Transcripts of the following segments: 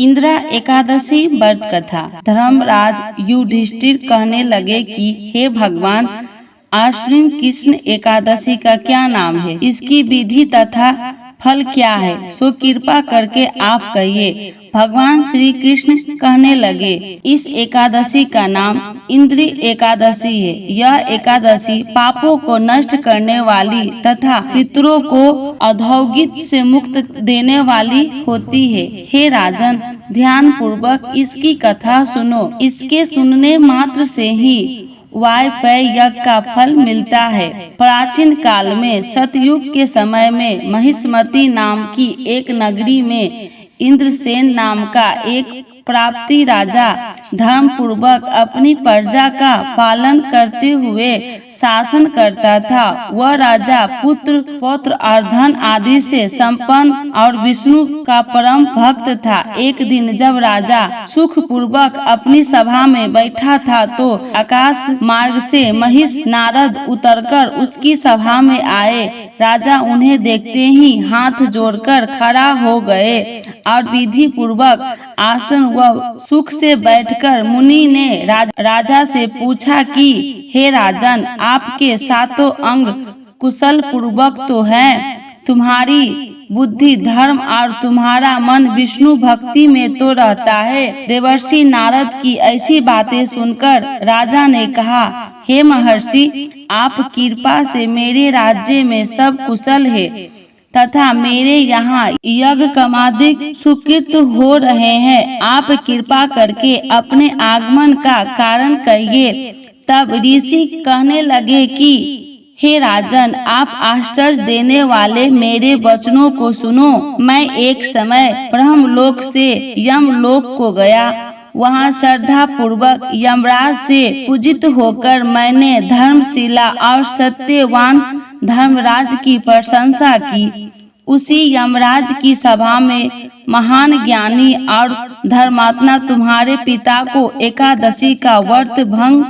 इंदिरा एकादशी व्रत कथा। धर्मराज युधिष्ठिर कहने लगे कि हे भगवान, आश्विन कृष्ण एकादशी का क्या नाम है, इसकी विधि तथा फल क्या है, सो कृपा करके आप कहिए। भगवान श्री कृष्ण कहने लगे, इस एकादशी का नाम इंद्री एकादशी है। यह एकादशी पापों को नष्ट करने वाली तथा पितरों को अधोगति से मुक्त देने वाली होती है। हे राजन, ध्यान पूर्वक इसकी कथा सुनो। इसके सुनने मात्र से ही वायपेय यज्ञ का फल मिलता है। प्राचीन काल में सतयुग के समय में महिष्मती नाम की एक नगरी में इंद्रसेन नाम का एक प्राप्ति राजा धर्म पूर्वक अपनी प्रजा का पालन करते हुए शासन करता था। वह राजा पुत्र पौत्र और धन आदि से संपन्न और विष्णु का परम भक्त था। एक दिन जब राजा सुख पूर्वक अपनी सभा में बैठा था तो आकाश मार्ग से महिष नारद उतरकर उसकी सभा में आए। राजा उन्हें देखते ही हाथ जोड़कर खड़ा हो गए और विधि पूर्वक आसन व सुख से बैठकर मुनि ने राजा से पूछा कि हे राजन, आपके सातों अंग कुशल पूर्वक तो हैं, तुम्हारी बुद्धि धर्म और तुम्हारा मन विष्णु भक्ति में तो रहता है। देवर्षि नारद की ऐसी बातें सुनकर राजा ने कहा, हे महर्षि, आप कृपा से मेरे राज्य में सब कुशल है तथा मेरे यहाँ यज्ञ कमादिक सुकृत हो रहे हैं। आप कृपा करके अपने आगमन का कारण कहिए। तब ऋषि कहने लगे कि हे राजन, आप आश्चर्य देने वाले मेरे वचनों को सुनो। मैं एक समय ब्रह्मलोक से यमलोक को गया। वहाँ श्रद्धा पूर्वक यमराज से पूजित होकर मैंने धर्मशिला और सत्यवान धर्मराज की प्रशंसा की। उसी यमराज की सभा में महान ज्ञानी और धर्मात्मा तुम्हारे पिता को एकादशी का व्रत भंग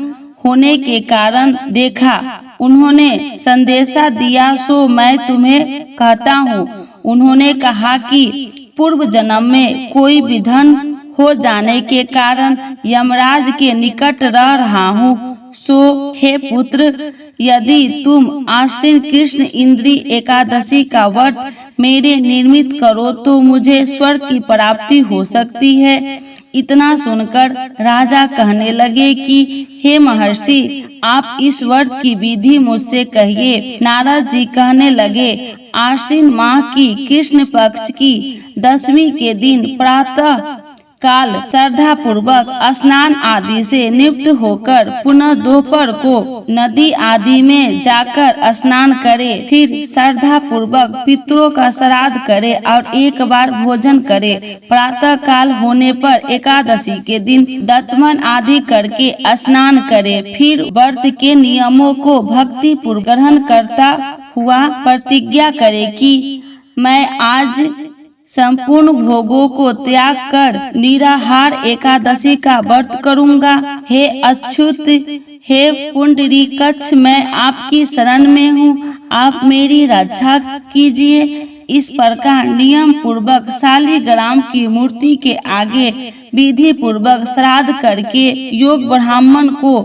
होने के कारण देखा। उन्होंने संदेशा दिया, सो मैं तुम्हें कहता हूँ। उन्होंने कहा कि पूर्व जन्म में कोई विधन हो जाने के कारण यमराज के निकट रह रहा हूँ। सो हे पुत्र, यदि तुम आश्विन कृष्ण इंद्री एकादशी का व्रत मेरे निर्मित करो तो मुझे स्वर्ग की प्राप्ति हो सकती है। इतना सुनकर राजा कहने लगे कि हे महर्षि, आप इस व्रत की विधि मुझसे कहिए। नारद जी कहने लगे, आश्विन माह की कृष्ण पक्ष की 10वीं के दिन प्रातः काल श्रद्धा पूर्वक स्नान आदि से निवृत्त होकर पुनः दोपहर को नदी आदि में जाकर स्नान करे। फिर श्रद्धा पूर्वक पितरों का श्राद्ध करे और एक बार भोजन करे। प्रातः काल होने पर एकादशी के दिन दत्तमन आदि करके स्नान करे। फिर व्रत के नियमों को भक्ति पूर्वक ग्रहण करता हुआ प्रतिज्ञा करे कि मैं आज संपूर्ण भोगों को त्याग कर निराहार एकादशी का व्रत करूंगा। हे अच्युत, हे पुंडरीकच्छ, मैं आपकी शरण में हूँ, आप मेरी रक्षा कीजिए। इस प्रकार नियम पूर्वक शालिग्राम की मूर्ति के आगे विधि पूर्वक श्राद्ध करके योग ब्राह्मण को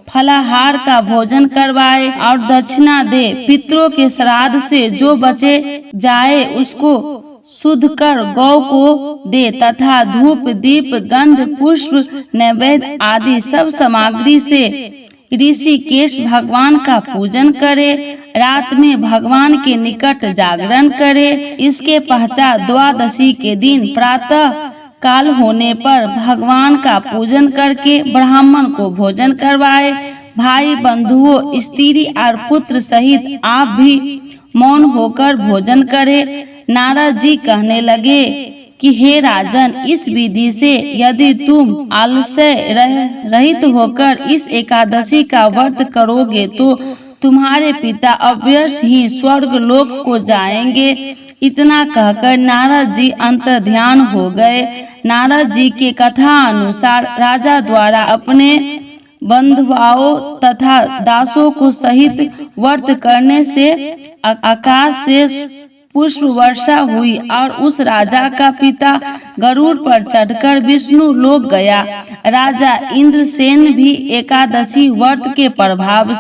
फलाहार का भोजन करवाए और दक्षिणा दे। पितरों के श्राद्ध से जो बचे जाए उसको शुद्ध कर गौ को दे तथा धूप दीप गंध पुष्प नैवेद्य आदि सब सामग्री से ऋषिकेश भगवान का पूजन करे। रात में भगवान के निकट जागरण करे। इसके पश्चात द्वादशी के दिन प्रातः काल होने पर भगवान का पूजन करके ब्राह्मण को भोजन करवाए। भाई बंधुओं स्त्री और पुत्र सहित आप भी मौन होकर भोजन करे। नारद जी कहने लगे कि हे राजन, इस विधि से यदि तुम आलस्य रहित होकर इस एकादशी का व्रत करोगे तो तुम्हारे पिता अवश्य ही स्वर्ग लोक को जाएंगे। इतना कहकर नारद जी अंतर्ध्यान हो गए। नारद जी के कथा अनुसार राजा द्वारा अपने बंधुओं तथा दासों को सहित व्रत करने से आकाश से पुष्प वर्षा हुई और उस राजा का पिता गरुड़ पर चढ़कर विष्णु लोक गया। राजा इंद्रसेन भी एकादशी व्रत के प्रभाव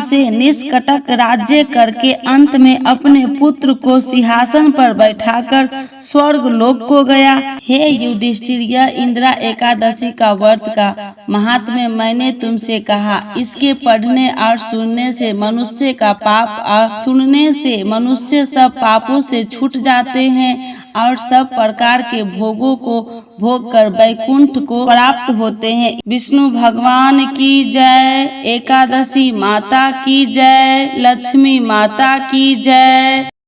से निष्कंटक राज्य करके अंत में अपने पुत्र को सिंहासन पर बैठाकर स्वर्ग लोक को गया। हे युधिष्ठिर, यह इंदिरा एकादशी का व्रत का महात्म्य मैंने तुमसे कहा। इसके पढ़ने और सुनने से मनुष्य का पाप और सुनने से मनुष्य सब पापों से छूट जाते हैं और सब प्रकार के भोगों को भोग कर वैकुंठ को प्राप्त होते हैं। विष्णु भगवान की जय। एकादशी माता की जय। लक्ष्मी माता की जय।